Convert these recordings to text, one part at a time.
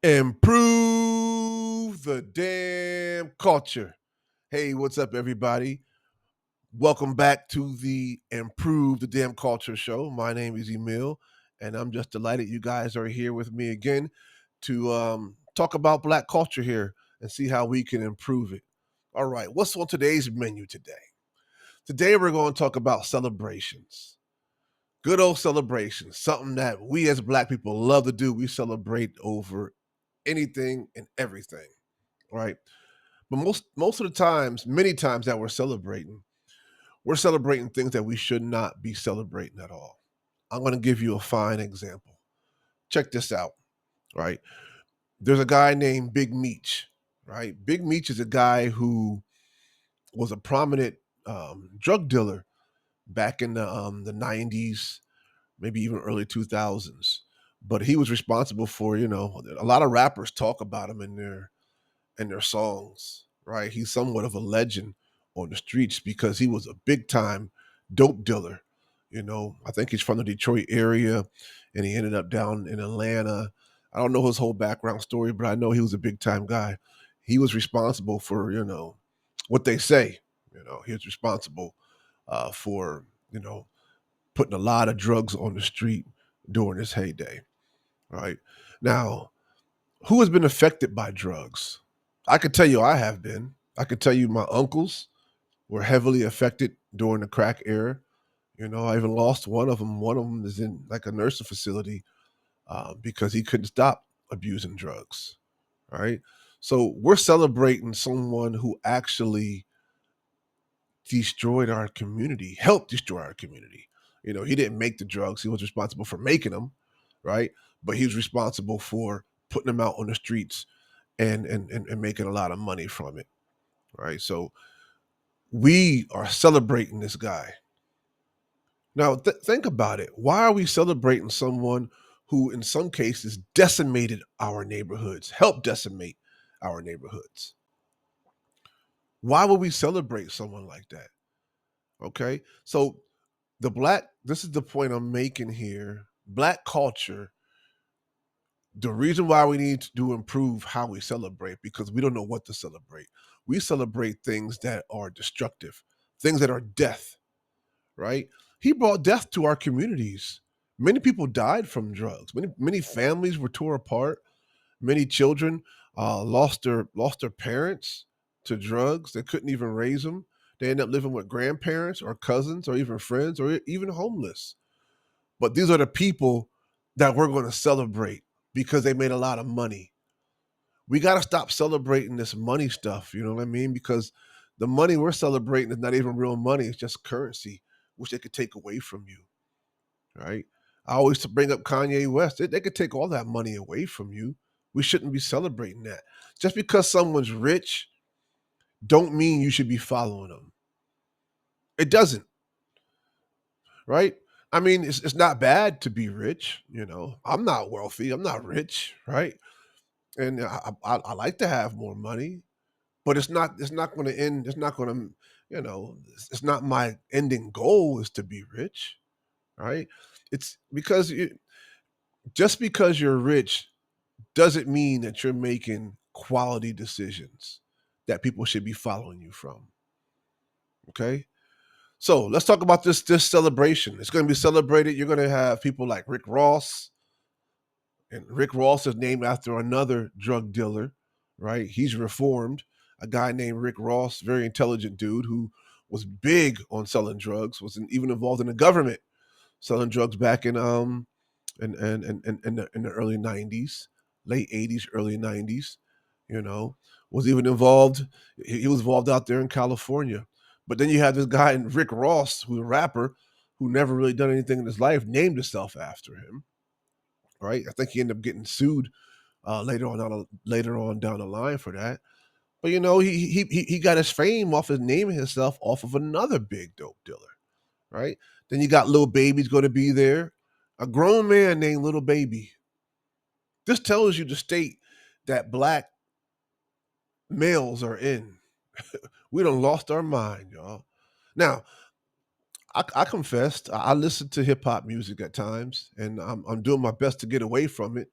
Improve the damn culture. Hey, what's up, everybody? Welcome back to the Improve the Damn Culture show. My name is Emil, and I'm just delighted you guys are here with me again to talk about Black culture here and see how we can improve it. All right, what's on today's menu today? Today, we're going to talk about celebrations. Good old celebrations, something that we as Black people love to do. We celebrate over anything and everything, right? But most of the times, many times that we're celebrating things that we should not be celebrating at all. I'm going to give you a fine example. Check this out, right? There's a guy named Big Meech, right? Big Meech is a guy who was a prominent drug dealer back in the 90s, maybe even early 2000s. But he was responsible for, a lot of rappers talk about him in their songs, right? He's somewhat of a legend on the streets because he was a big time dope dealer. I think he's from the Detroit area and he ended up down in Atlanta. I don't know his whole background story, but I know he was a big time guy. He was responsible for, what they say. He was responsible for, you know, putting a lot of drugs on the street during his heyday, right? Now, who has been affected by drugs? I could tell you I have been. I could tell you my uncles were heavily affected during the crack era. I even lost one of them. One of them is in like a nursing facility because he couldn't stop abusing drugs. Right. So we're celebrating someone who actually destroyed our community, helped destroy our community. He didn't make the drugs, he was responsible for making them, right? But he was responsible for putting them out on the streets and making a lot of money from it, right? So we are celebrating this guy. Now, think about it. Why are we celebrating someone who, in some cases, decimated our neighborhoods, helped decimate our neighborhoods? Why would we celebrate someone like that? Okay. So this is the point I'm making here. Black culture, the reason why we need to improve how we celebrate, because we don't know what to celebrate. We celebrate things that are destructive, things that are death, right? He brought death to our communities. Many people died from drugs. Many families were tore apart. Many children lost their parents to drugs. They couldn't even raise them. They end up living with grandparents or cousins or even friends or even homeless. But these are the people that we're going to celebrate because they made a lot of money. We got to stop celebrating this money stuff. You know what I mean? Because the money we're celebrating is not even real money. It's just currency, which they could take away from you. Right? I always bring up Kanye West. They could take all that money away from you. We shouldn't be celebrating that. Just because someone's rich, don't mean you should be following them. It doesn't, right? I mean, it's not bad to be rich. I'm not wealthy. I'm not rich, right? And I like to have more money, but it's not going to end. It's not going to, it's not my ending goal is to be rich, right? It's because just because you're rich doesn't mean that you're making quality decisions that people should be following you from. Okay. So let's talk about this celebration. It's going to be celebrated. You're going to have people like Rick Ross, and Rick Ross is named after another drug dealer, right? He's reformed. A guy named Rick Ross, very intelligent dude who was big on selling drugs, even involved in the government selling drugs back in the early '90s, late '80s, early '90s. You know, was even involved. He was involved out there in California. But then you have this guy, Rick Ross, who's a rapper, who never really done anything in his life, named himself after him. Right? I think he ended up getting sued later on down the line for that. But he got his fame off of naming himself off of another big dope dealer. Right? Then you got Lil Baby's going to be there, a grown man named Little Baby. This tells you the state that black males are in. We done lost our mind, y'all. Now, I confessed, I listen to hip hop music at times, and I'm doing my best to get away from it.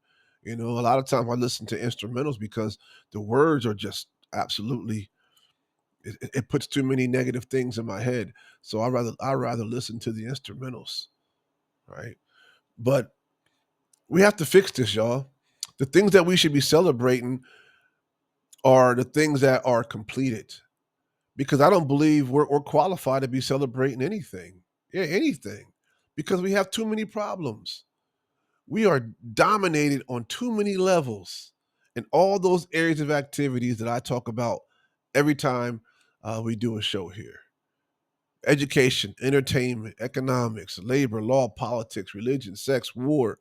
A lot of times I listen to instrumentals because the words are just absolutely it puts too many negative things in my head. So I rather listen to the instrumentals, right? But we have to fix this, y'all. The things that we should be celebrating are the things that are completed. Because I don't believe we're qualified to be celebrating anything. Yeah, anything. Because we have too many problems. We are dominated on too many levels in all those areas of activities that I talk about every time we do a show here: education, entertainment, economics, labor, law, politics, religion, sex, war,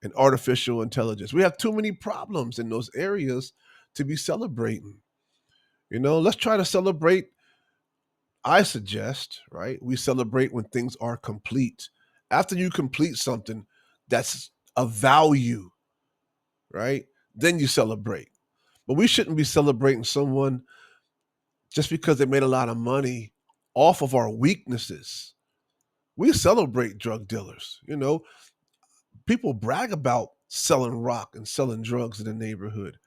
and artificial intelligence. We have too many problems in those areas to be celebrating. Let's try to celebrate. I suggest, right? We celebrate when things are complete. After you complete something that's of value, right? Then you celebrate. But we shouldn't be celebrating someone just because they made a lot of money off of our weaknesses. We celebrate drug dealers. People brag about selling rock and selling drugs in the neighborhood,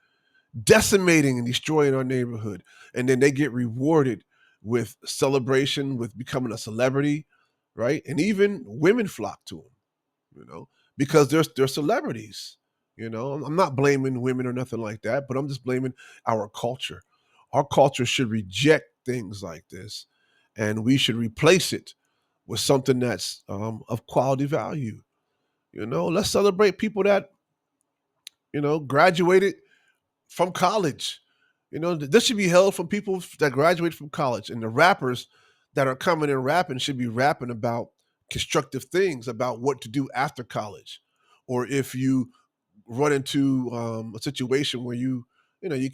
decimating and destroying our neighborhood. And then they get rewarded with celebration, with becoming a celebrity, right? And even women flock to them, because they're celebrities. I'm not blaming women or nothing like that, but I'm just blaming our culture. Our culture should reject things like this, and we should replace it with something that's of quality value. Let's celebrate people that graduated from college. This should be held from people that graduate from college, and the rappers that are coming and rapping should be rapping about constructive things about what to do after college, or if you run into a situation where you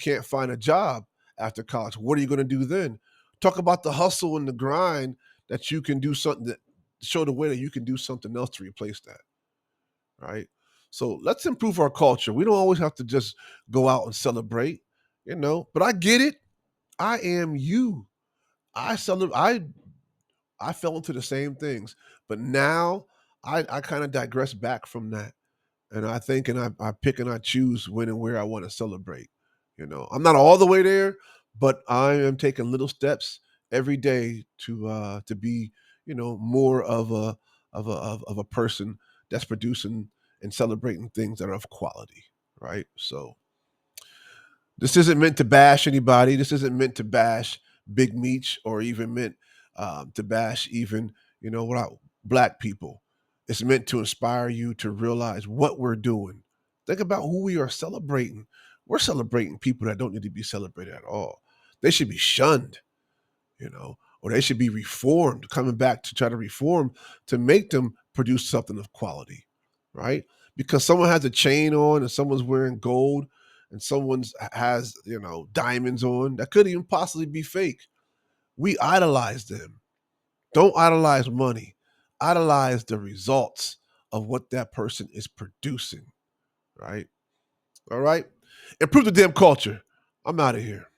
can't find a job after college. What are you going to do then? Talk about the hustle and the grind that you can do something that show the way that you can do something else to replace that, right? So let's improve our culture. We don't always have to just go out and celebrate, But I get it. I am you. I celebrate. I fell into the same things, but now I kind of digress back from that, and I think and I pick and I choose when and where I want to celebrate. I'm not all the way there, but I am taking little steps every day to be more of a person that's producing and celebrating things that are of quality, right? So this isn't meant to bash anybody. This isn't meant to bash Big Meech or even meant to bash even what black people. It's meant to inspire you to realize what we're doing. Think about who we are celebrating. We're celebrating people that don't need to be celebrated at all. They should be shunned, or they should be reformed, coming back to try to reform to make them produce something of quality, right? Because someone has a chain on and someone's wearing gold and someone's has, diamonds on that could even possibly be fake. We idolize them. Don't idolize money. Idolize the results of what that person is producing, right? All right. Improve the damn culture. I'm out of here.